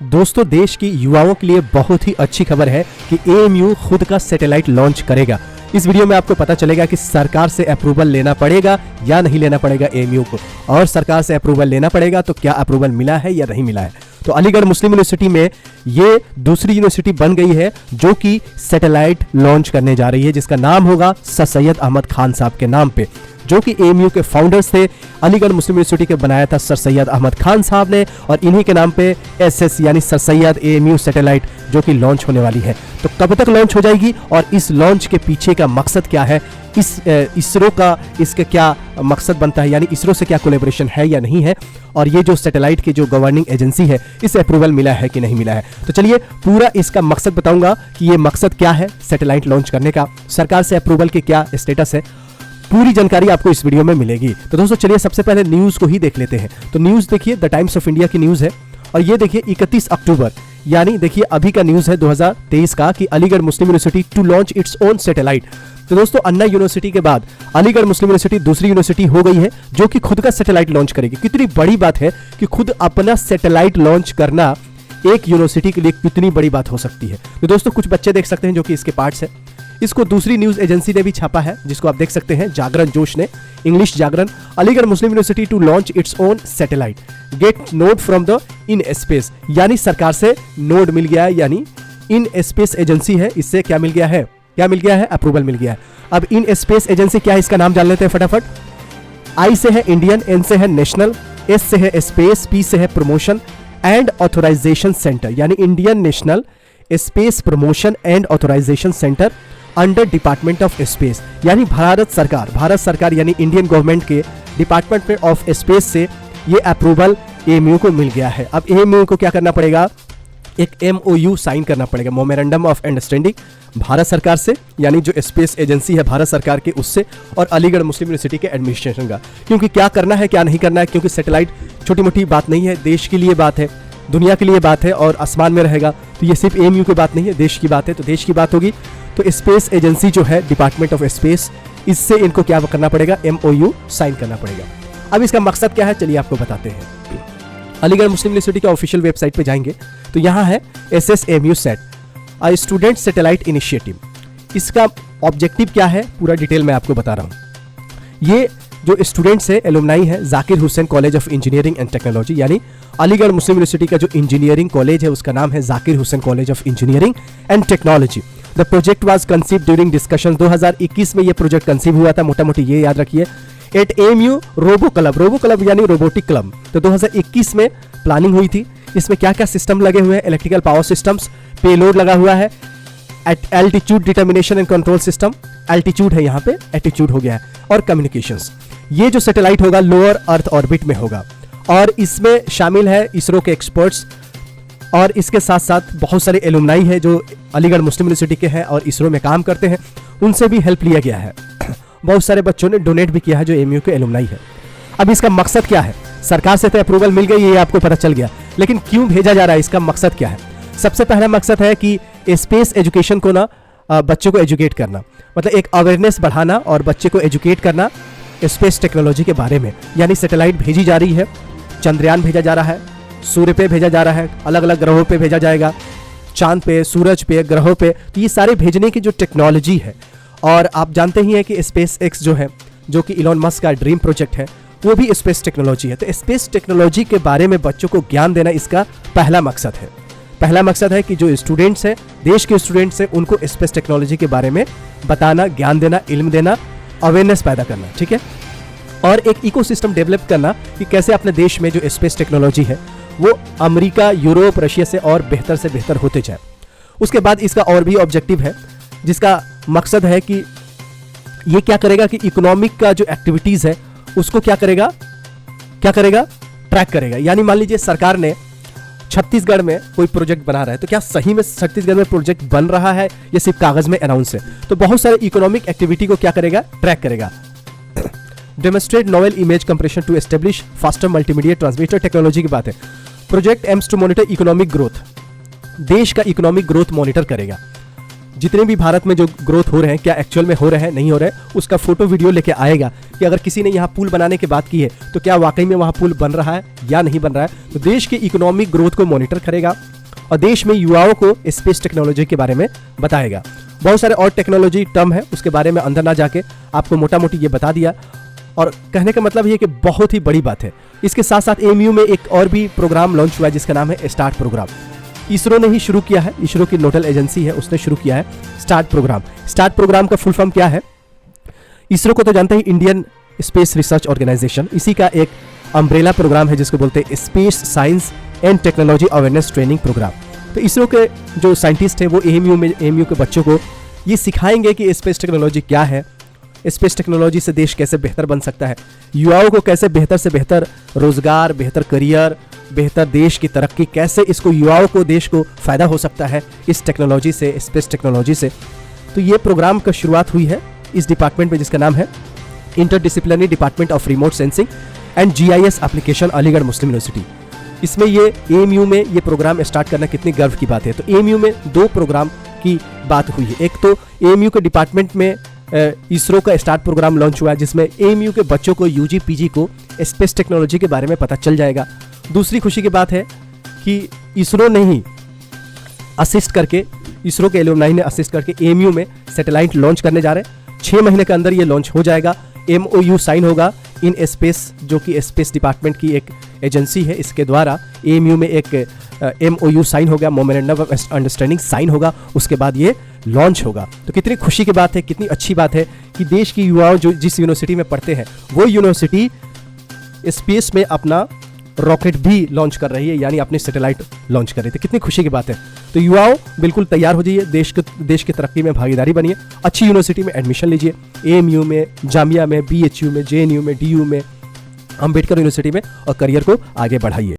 दोस्तों, देश की युवाओं के लिए बहुत ही अच्छी खबर है कि एएमयू खुद का सैटेलाइट लॉन्च करेगा। इस वीडियो में आपको पता चलेगा कि सरकार से अप्रूवल लेना पड़ेगा या नहीं लेना पड़ेगा एएमयू को, और सरकार से अप्रूवल लेना पड़ेगा तो क्या अप्रूवल मिला है या नहीं मिला है। तो अलीगढ़ मुस्लिम यूनिवर्सिटी में ये दूसरी यूनिवर्सिटी बन गई है जो कि सैटेलाइट लॉन्च करने जा रही है, जिसका नाम होगा सर सैयद अहमद खान साहब के नाम पे, जो कि एएमयू के फाउंडर्स थे। अलीगढ़ मुस्लिम यूनिवर्सिटी के बनाया था सर सैयद अहमद खान साहब ने, और इन्हीं के नाम पे एसएस यानी सर सैयद एएमयू सैटेलाइट जो कि लॉन्च होने वाली है। तो कब तक लॉन्च हो जाएगी और इस लॉन्च के पीछे का मकसद क्या है, इसरो का इसका क्या मकसद बनता है, यानी इसरो से क्या कोलैबोरेशन है या नहीं है, और ये जो सैटेलाइट की जो गवर्निंग एजेंसी है इसे अप्रूवल मिला है कि नहीं मिला है। तो चलिए पूरा इसका मकसद बताऊंगा कि ये मकसद क्या है सैटेलाइट लॉन्च करने का, सरकार से अप्रूवल के क्या स्टेटस है, पूरी जानकारी आपको इस वीडियो में मिलेगी। तो दोस्तों चलिए सबसे पहले न्यूज को ही देख लेते हैं। तो न्यूज देखिए, द टाइम्स ऑफ इंडिया की न्यूज है, और ये देखिए 31 अक्टूबर यानी देखिए अभी का न्यूज है 2023 का, कि Aligarh Muslim university to launch its own satellite. तो दोस्तों अन्ना यूनिवर्सिटी के बाद अलीगढ़ मुस्लिम यूनिवर्सिटी दूसरी यूनिवर्सिटी हो गई है जो कि खुद का सैटेलाइट लॉन्च करेगी। कितनी बड़ी बात है कि खुद अपना सैटेलाइट लॉन्च करना एक यूनिवर्सिटी के लिए कितनी बड़ी बात हो सकती है। तो दोस्तों कुछ बच्चे देख सकते हैं जो कि इसके पार्ट्स है। इसको दूसरी न्यूज एजेंसी ने भी छापा है, जिसको आप देख सकते हैं, जागरण जोश ने, English Jagran. Aligarh Muslim university to launch its own satellite, get nod from the IN space, यानी सरकार से नोड मिल गया है, यानी इन स्पेस एजेंसी है, इससे क्या मिल गया है, क्या मिल गया है, अप्रूवल मिल गया है। अब इन स्पेस एजेंसी क्या है, इसका नाम जान लेते हैं फटाफट। आई से है इंडियन, एन से है नेशनल, एस से है स्पेस, पी से है प्रमोशन एंड ऑथोराइजेशन सेंटर, यानी Indian national space promotion and authorisation centre under department of space, यानी भारत सरकार यानी इंडियन गवर्नमेंट के डिपार्टमेंट ऑफ स्पेस से ये अप्रूवल एएमयू को मिल गया है। अब एएमयू को क्या करना पड़ेगा, एक एमओयू साइन करना पड़ेगा, मेमोरेंडम ऑफ अंडरस्टैंडिंग, भारत सरकार से, यानी जो स्पेस एजेंसी है भारत सरकार के उससे, और अलीगढ़ मुस्लिम यूनिवर्सिटी के एडमिनिस्ट्रेशन का। क्योंकि क्या करना है क्या नहीं करना है, क्योंकि सैटेलाइट छोटी मोटी बात नहीं है, देश के लिए बात है, दुनिया के लिए बात है, और आसमान में रहेगा। तो ये सिर्फ एएमयू की बात नहीं है, देश की बात है, तो देश की बात होगी। तो स्पेस एजेंसी जो है डिपार्टमेंट ऑफ स्पेस, इससे इनको क्या करना पड़ेगा, एमओयू साइन करना पड़ेगा। अब इसका मकसद क्या है, चलिए आपको बताते हैं। अलीगढ़ मुस्लिम यूनिवर्सिटी के ऑफिशियल वेबसाइट पे जाएंगे तो यहाँ है SSAMU set, a student satellite initiative. इसका ऑब्जेक्टिव क्या है पूरा डिटेल में आपको बता रहा हूँ। ये जो स्टूडेंट्स है, एलुमनाई है, Zakir Hussain college of engineering and technology, यानी अलीगढ़ मुस्लिम यूनिवर्सिटी का जो इंजीनियरिंग कॉलेज है उसका नाम है Zakir Hussain college of engineering and technology. The project was conceive during discussion, 2021 में ये प्रोजेक्ट कंसीव हुआ था, मोटा मोटी ये याद रखिए। एट एएमयू रोबो क्लब यानी रोबोटिक क्लब, तो 2021 में प्लानिंग हुई थी। इसमें क्या क्या सिस्टम लगे हुए हैं, इलेक्ट्रिकल पावर सिस्टम्स, पेलोड लगा हुआ है, altitude determination and control system, altitude है यहाँ पे, एटीट्यूड हो गया है, और कम्युनिकेशंस। ये जो सैटेलाइट होगा लोअर अर्थ ऑर्बिट में होगा, और इसमें शामिल है इसरो के एक्सपर्ट्स, और इसके साथ साथ बहुत सारे एलुमनाई है जो अलीगढ़ मुस्लिम यूनिवर्सिटी के हैं और इसरो में काम करते हैं, उनसे भी हेल्प लिया गया है। बहुत सारे बच्चों ने डोनेट भी किया है जो एएमयू के एलुमनाई है। अब इसका मकसद क्या है, सरकार से तो अप्रूवल मिल गई, ये आपको पता चल गया, लेकिन क्यों भेजा जा रहा है, इसका मकसद क्या है। सबसे पहला मकसद है कि स्पेस एजुकेशन को ना बच्चों को एजुकेट करना, मतलब एक अवेयरनेस बढ़ाना और बच्चे को एजुकेट करना स्पेस टेक्नोलॉजी के बारे में। यानी सैटेलाइट भेजी जा रही है, चंद्रयान भेजा जा रहा है, सूर्य पे भेजा जा रहा है, अलग अलग ग्रहों पे भेजा जाएगा, चांद पे, सूरज पे, ग्रहों पे, तो ये सारे भेजने की जो टेक्नोलॉजी है। और आप जानते ही हैं कि स्पेस एक्स जो है, जो कि इलॉन मस्क का ड्रीम प्रोजेक्ट है, वो भी स्पेस टेक्नोलॉजी है। तो स्पेस टेक्नोलॉजी के बारे में बच्चों को ज्ञान देना इसका पहला मकसद है। पहला मकसद है कि जो स्टूडेंट्स हैं, देश के स्टूडेंट्स हैं, उनको स्पेस टेक्नोलॉजी के बारे में बताना, ज्ञान देना, इल्म देना, अवेयरनेस पैदा करना, ठीक है। और एक इकोसिस्टम डेवलप करना कि कैसे अपने देश में जो स्पेस टेक्नोलॉजी है वो अमेरिका, यूरोप, रशिया से और बेहतर से बेहतर होते जाए। उसके बाद इसका और भी ऑब्जेक्टिव है, जिसका मकसद है कि ये क्या करेगा कि इकोनॉमिक का जो एक्टिविटीज है उसको क्या करेगा, ट्रैक करेगा। यानी मान लीजिए सरकार ने छत्तीसगढ़ में कोई प्रोजेक्ट बना रहा है, तो क्या सही में छत्तीसगढ़ में प्रोजेक्ट बन रहा है या सिर्फ कागज में अनाउंस है। तो बहुत सारे इकोनॉमिक एक्टिविटी को क्या करेगा, ट्रैक करेगा। Demonstrate novel image compression to establish faster multimedia transmitter, technology की बात है। Project aims to monitor economic growth, देश का इकोनॉमिक ग्रोथ मॉनिटर करेगा। जितने भी भारत में जो ग्रोथ हो रहे हैं, क्या एक्चुअल में हो रहे हैं, नहीं हो रहे हैं, उसका फोटो वीडियो लेके आएगा कि अगर किसी ने यहाँ पुल बनाने की बात की है तो क्या वाकई में वहाँ पुल बन रहा है या नहीं बन रहा है। तो देश की इकोनॉमिक ग्रोथ को मॉनिटर करेगा और देश में युवाओं को स्पेस टेक्नोलॉजी के बारे में बताएगा। बहुत सारे और टेक्नोलॉजी टर्म है, उसके बारे में अंदर ना जाके आपको मोटा मोटी ये बता दिया। और कहने का मतलब ये कि बहुत ही बड़ी बात है। इसके साथ साथ एएमयू में एक और भी प्रोग्राम लॉन्च हुआ है जिसका नाम है स्टार्ट प्रोग्राम। इसरो ने ही शुरू किया है, इसरो की नोडल एजेंसी है, उसने शुरू किया है स्टार्ट प्रोग्राम। स्टार्ट प्रोग्राम का फुल फॉर्म क्या है? इसरो को तो जानते हैं, इंडियन स्पेस रिसर्च ऑर्गेनाइजेशन। इसी का एक अम्ब्रेला प्रोग्राम है जिसको बोलते हैं space science and technology awareness training programme. तो इसरो के जो साइंटिस्ट है वो एएमयू के बच्चों को ये सिखाएंगे कि स्पेस टेक्नोलॉजी क्या है, स्पेस टेक्नोलॉजी से देश कैसे बेहतर बन सकता है, युवाओं को कैसे बेहतर से बेहतर रोजगार, बेहतर करियर, बेहतर देश की तरक्की, कैसे इसको युवाओं को, देश को फ़ायदा हो सकता है इस टेक्नोलॉजी से, स्पेस टेक्नोलॉजी से। तो ये प्रोग्राम का शुरुआत हुई है इस डिपार्टमेंट में जिसका नाम है interdisciplinary department of remote sensing and GIS application, Aligarh Muslim university. इसमें ये एएमयू में ये प्रोग्राम स्टार्ट करना कितनी गर्व की बात है। तो एएमयू में 2 प्रोग्राम की बात हुई है। एक तो एएमयू के डिपार्टमेंट में इसरो का स्टार्ट प्रोग्राम लॉन्च हुआ है जिसमें एएमयू के बच्चों को, UG PG को स्पेस टेक्नोलॉजी के बारे में पता चल जाएगा। दूसरी खुशी की बात है कि इसरो ने ही असिस्ट करके, इसरो के एलुमनाई ने असिस्ट करके एएमयू में सैटेलाइट लॉन्च करने जा रहे हैं। 6 महीने के अंदर ये लॉन्च हो जाएगा। MOU साइन होगा इन स्पेस, जो कि स्पेस डिपार्टमेंट की एक एजेंसी है, इसके द्वारा एएमयू में एक MOU साइन होगा, मेमोरेंडम ऑफ अंडरस्टैंडिंग साइन होगा, उसके बाद ये लॉन्च होगा। तो कितनी खुशी की बात है, कितनी अच्छी बात है कि देश की युवाओं जो जिस यूनिवर्सिटी में पढ़ते हैं वो यूनिवर्सिटी स्पेस में अपना रॉकेट भी लॉन्च कर रही है, यानी अपनी सैटेलाइट लॉन्च कर रही थी। कितनी खुशी की बात है। तो युवाओं बिल्कुल तैयार हो जाइए, देश की तरक्की में भागीदारी बनिए, अच्छी यूनिवर्सिटी में एडमिशन लीजिए, एएमयू में, जामिया में, BHU में, JNU में, DU में, अम्बेडकर यूनिवर्सिटी में, और करियर को आगे बढ़ाइए।